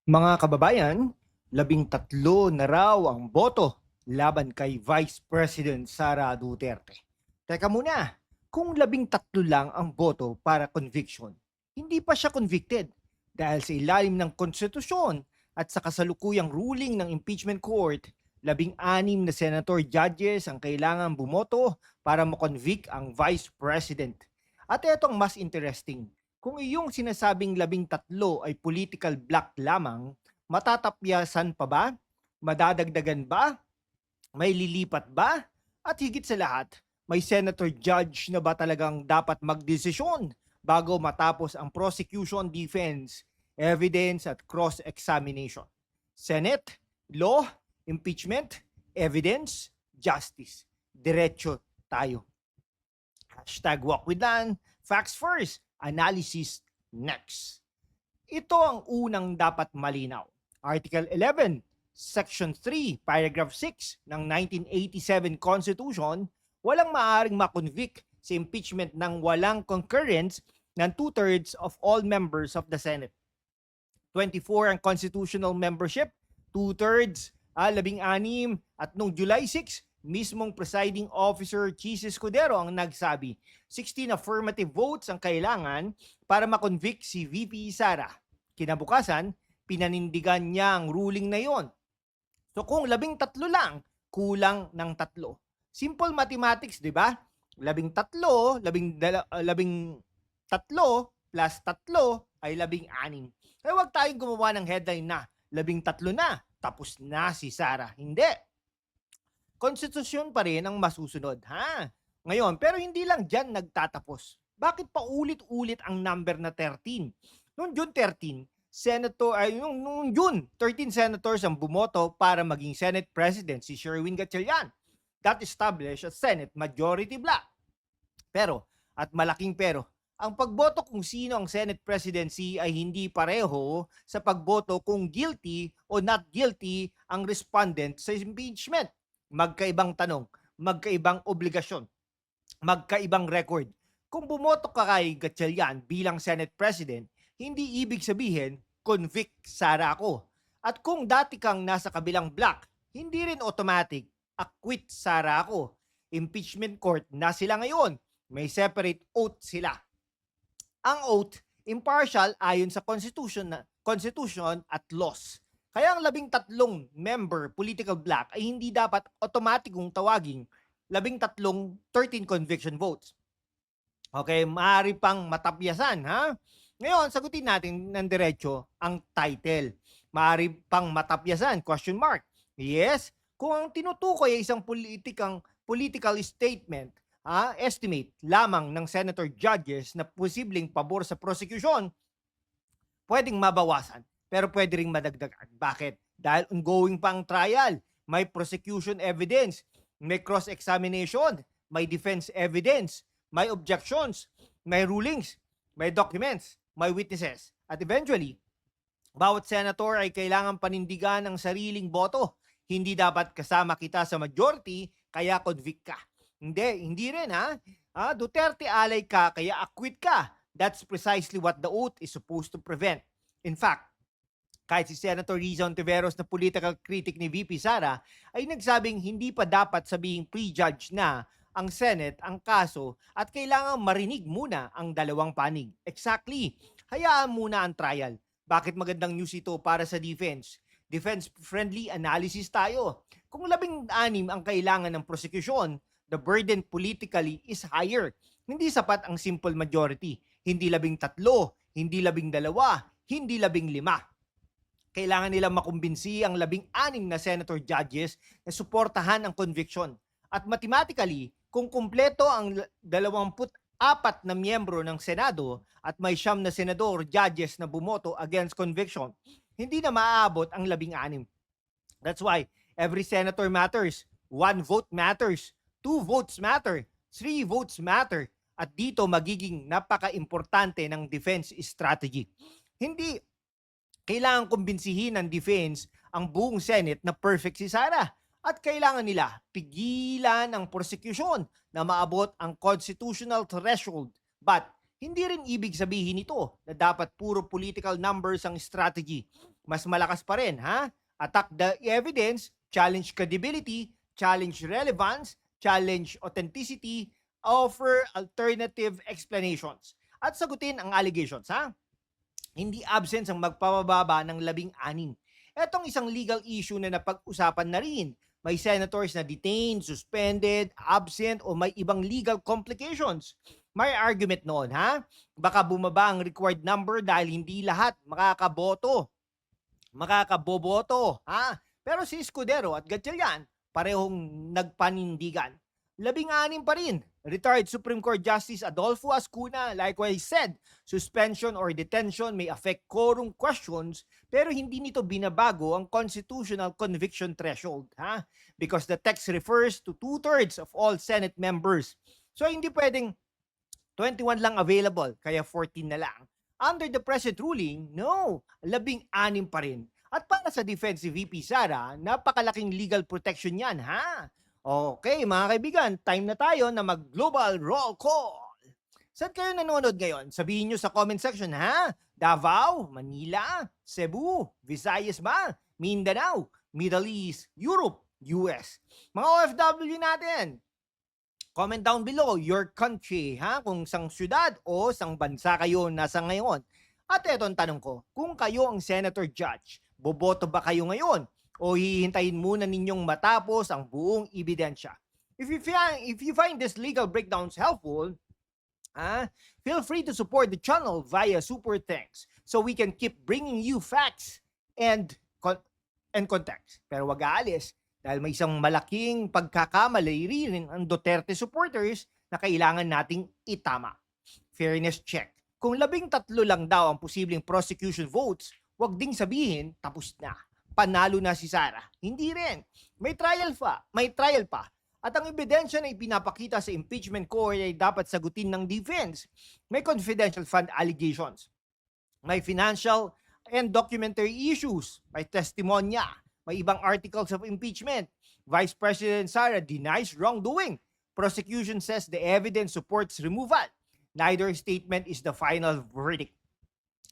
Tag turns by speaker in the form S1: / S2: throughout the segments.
S1: Mga kababayan, 13 na raw ang boto laban kay Vice President Sara Duterte. Teka muna, kung 13 lang ang boto para conviction, hindi pa siya convicted dahil sa ilalim ng konstitusyon at sa kasalukuyang ruling ng impeachment court, 16 na senator judges ang kailangan bumoto para makonvict ang Vice President. At etong mas interesting, kung iyong sinasabing 13 ay political block lamang, matatapyasan pa ba? Madadagdagan ba? May lilipat ba? At higit sa lahat, may senator judge na ba talagang dapat magdesisyon bago matapos ang prosecution, defense, evidence at cross-examination? Senate, law, impeachment, evidence, justice. Diretso tayo. Hashtag walk with Dan, facts first, analysis next. Ito ang unang dapat malinaw. Article 11, Section 3, Paragraph 6 ng 1987 Constitution, walang maaaring makonvict sa impeachment ng walang concurrence ng 2/3 of all members of the Senate. 24 ang constitutional membership, 2/3, 16, at noong July 6, mismong presiding officer Chis Escudero ang nagsabi, 16 affirmative votes ang kailangan para makonvict si VP Sara. Kinabukasan, pinanindigan niya ang ruling na yon. So kung 13 lang, kulang ng 3. Simple mathematics, di ba? 13, 13 plus 3 ay 16. Kaya huwag tayong gumawa ng headline na 13 na, tapos na si Sara. Hindi. Konstitusyon pa rin ang masusunod, ha? Ngayon, pero hindi lang dyan nagtatapos. Bakit pa ulit-ulit ang number na 13? Noong June 13, noong June, 13 senators ang bumoto para maging Senate President si Sherwin Gatchalian. That established a Senate majority block. Pero, at malaking pero, ang pagboto kung sino ang Senate presidency ay hindi pareho sa pagboto kung guilty o not guilty ang respondent sa impeachment. Magkaibang tanong, magkaibang obligasyon, magkaibang record. Kung bumoto ka kay Gatchalian bilang Senate President, hindi ibig sabihin, convict Sara ako. At kung dati kang nasa kabilang block, hindi rin automatic, acquit Sara ako. Impeachment court na sila ngayon. May separate oath sila. Ang oath, impartial ayon sa constitution at laws. Kaya ang 13 member political block ay hindi dapat automatikong tawaging 13 conviction votes. Okay, maaari pang matapyasan, ha? Ngayon, sagutin natin ng diretso ang title. Maaari pang matapyasan, question mark. Yes, kung ang tinutukoy ay isang political statement, estimate lamang ng senator judges na posibleng pabor sa prosecution, pwedeng mabawasan. Pero pwede ring madagdagan. Bakit? Dahil ongoing pa ang trial. May prosecution evidence, may cross-examination, may defense evidence, may objections, may rulings, may documents, may witnesses. At eventually, bawat senator ay kailangan panindigan ng sariling boto. Hindi dapat kasama kita sa majority, kaya convict ka. Hindi rin, ha? Duterte alay ka, kaya acquit ka. That's precisely what the oath is supposed to prevent. In fact, kahit si Senator Riza Ontiveros na political critic ni VP Sara ay nagsabing hindi pa dapat sabihing prejudge na ang Senate ang kaso at kailangan marinig muna ang dalawang panig. Exactly. Hayaan muna ang trial. Bakit magandang news ito para sa defense? Defense-friendly analysis tayo. Kung 16 ang kailangan ng prosecution, the burden politically is higher. Hindi sapat ang simple majority. Hindi 13, hindi 12, hindi 15. Kailangan nilang makumbinsi ang 16 na senator judges na suportahan ang conviction. At mathematically, kung kumpleto ang 24 na miyembro ng Senado at may 9 na senador judges na bumoto against conviction, hindi na maaabot ang 16. That's why every senator matters. 1 vote matters. 2 votes matter. 3 votes matter. At dito magiging napaka-importante ng defense strategy. Hindi kailangan kumbinsihin ng defense ang buong Senate na perfect si Sara. At kailangan nila pigilan ang prosecution na maabot ang constitutional threshold. But hindi rin ibig sabihin ito na dapat puro political numbers ang strategy. mas malakas pa rin, ha? Attack the evidence, challenge credibility, challenge relevance, challenge authenticity, offer alternative explanations. At sagutin ang allegations, ha? Hindi absent ang magpapababa ng 16. Etong isang legal issue na napag-usapan na rin. May senators na detained, suspended, absent, o may ibang legal complications. May argument noon, ha? Baka bumaba ang required number dahil hindi lahat makakaboboto, ha? Pero si Escudero at Gatchalian, parehong nagpanindigan. 16 pa rin. Retired Supreme Court Justice Adolfo Ascuna likewise said, suspension or detention may affect quorum questions pero hindi nito binabago ang constitutional conviction threshold, ha? Because the text refers to 2/3 of all Senate members. So hindi pwedeng 21 lang available, kaya 14 na lang. Under the present ruling, no, 16 pa rin. At para sa defense si VP Sara, napakalaking legal protection yan, ha? Okay, mga kaibigan, time na tayo na mag-global roll call. Saan kayo nanonood ngayon? Sabihin nyo sa comment section, ha? Davao, Manila, Cebu, Visayas ba? Mindanao, Middle East, Europe, US. Mga OFW natin, comment down below your country, ha? Kung sang syudad o sang bansa kayo nasa ngayon. At eto ang tanong ko, kung kayo ang senator judge, boboto ba kayo ngayon? O hihintayin muna ninyong matapos ang buong ebidensya? If you find this legal breakdowns helpful, feel free to support the channel via Super Thanks so we can keep bringing you facts and context. Pero wag aalis dahil may isang malaking pagkakamali rin ang Duterte supporters na kailangan nating itama. Fairness check. Kung 13 lang daw ang posibleng prosecution votes, wag ding sabihin tapos na. Panalo na si Sara. Hindi rin. May trial pa. At ang ebidensya na ipinapakita sa impeachment court ay dapat sagutin ng defense. May confidential fund allegations. May financial and documentary issues. May testimonya. May ibang articles of impeachment. Vice President Sara denies wrongdoing. Prosecution says the evidence supports removal. Neither statement is the final verdict.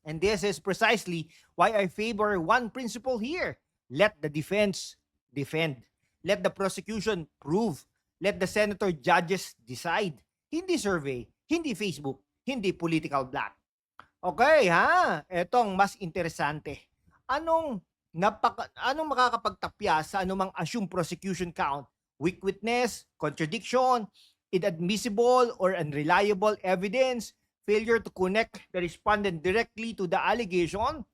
S1: And this is precisely why I favor one principle here. Let the defense defend. Let the prosecution prove. Let the senator judges decide. Hindi survey, hindi Facebook, hindi political black. Okay, ha? Etong mas interesante. Anong makakapagtapya sa anumang assumed prosecution count? Weak witness, contradiction, inadmissible or unreliable evidence, failure to connect the respondent directly to the allegation,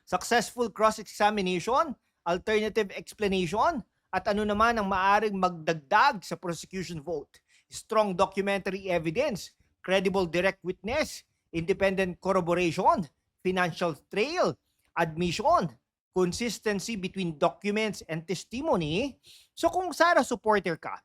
S1: successful cross-examination, alternative explanation, at ano naman ang maaring magdagdag sa prosecution vote. Strong documentary evidence, credible direct witness, independent corroboration, financial trail, admission, consistency between documents and testimony. So kung Sara supporter ka,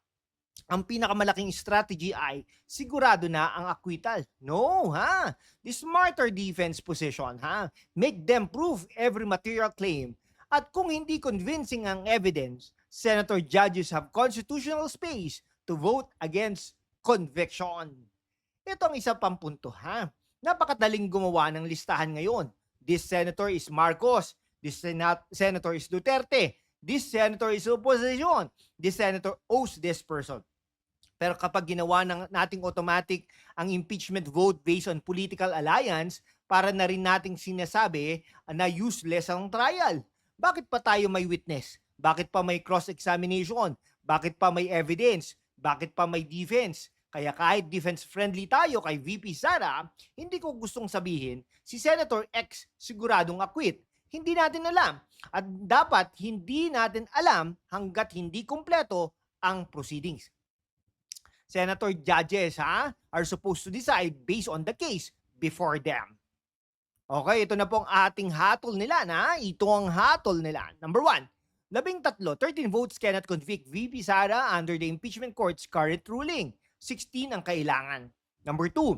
S1: ang pinakamalaking strategy ay sigurado na ang acquittal. No, ha? The smarter defense position, ha? Make them prove every material claim. At kung hindi convincing ang evidence, senator judges have constitutional space to vote against conviction. Ito ang isa pang punto, ha? Napakadaling gumawa ng listahan ngayon. This senator is Marcos. This senator is Duterte. This senator is opposition. This senator owes this person. Pero kapag ginawa nating automatic ang impeachment vote based on political alliance, para na rin nating sinasabi na useless ang trial. Bakit pa tayo may witness? Bakit pa may cross-examination? Bakit pa may evidence? Bakit pa may defense? Kaya kahit defense-friendly tayo kay VP Sara, hindi ko gustong sabihin si Senator X siguradong acquit. Hindi natin alam. At dapat hindi natin alam hanggat hindi kumpleto ang proceedings. Senator judges are supposed to decide based on the case before them. Okay, ito na po ang ating hatol nila na. Ito ang hatol nila. Number 1, 13 votes cannot convict VP Sara under the impeachment court's current ruling. 16 ang kailangan. Number 2,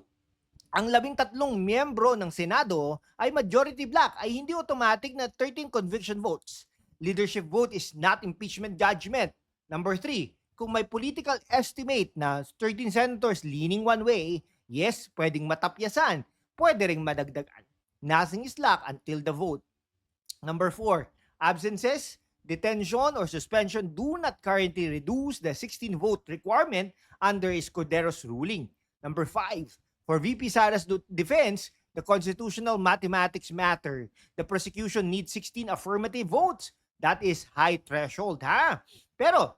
S1: ang 13 miyembro ng Senado ay majority black ay hindi automatic na 13 conviction votes. Leadership vote is not impeachment judgment. Number 3, kung may political estimate na 13 senators leaning one way, yes, pwedeng matapyasan, pwede ring madagdagan. Nothing is locked until the vote. Number 4, absences, detention, or suspension do not currently reduce the 16-vote requirement under Escudero's ruling. Number 5, for VP Sara's defense, the constitutional mathematics matter. The prosecution needs 16 affirmative votes. That is high threshold, ha? Pero,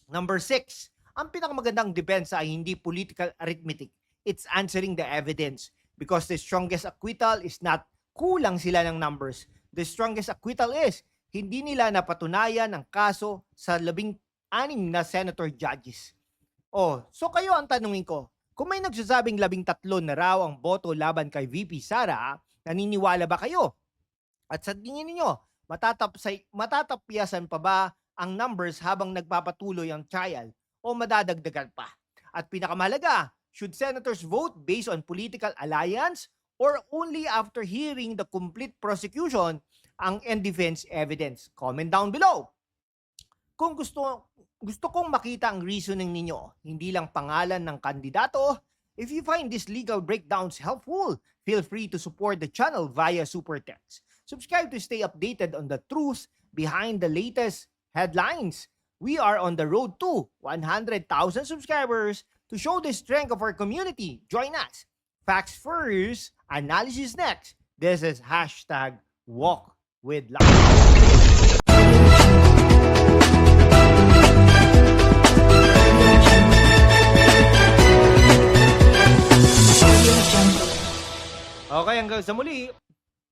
S1: number 6, ang pinakamagandang depensa ay hindi political arithmetic. It's answering the evidence. Because the strongest acquittal is not kulang sila ng numbers. The strongest acquittal is hindi nila napatunayan ang kaso sa 16 na senator judges. Oh, so kayo ang tanungin ko, kung may nagsasabing 13 na raw ang boto laban kay VP Sara, naniniwala ba kayo? At sa tingin niyo, matatapyasan pa ba ang numbers habang nagpapatuloy ang trial o madadagdagan pa? At pinakamahalaga, should senators vote based on political alliance or only after hearing the complete prosecution and defense evidence? Comment down below. Kung gusto kong makita ang reasoning ninyo, hindi lang pangalan ng kandidato. If you find these legal breakdowns helpful, feel free to support the channel via Super Thanks. Subscribe to stay updated on the truth behind the latest headlines. We are on the road to 100,000 subscribers. To show the strength of our community, join us. Facts first, analysis next. This is #WalkWithLove. Okay, hanggang sa muli.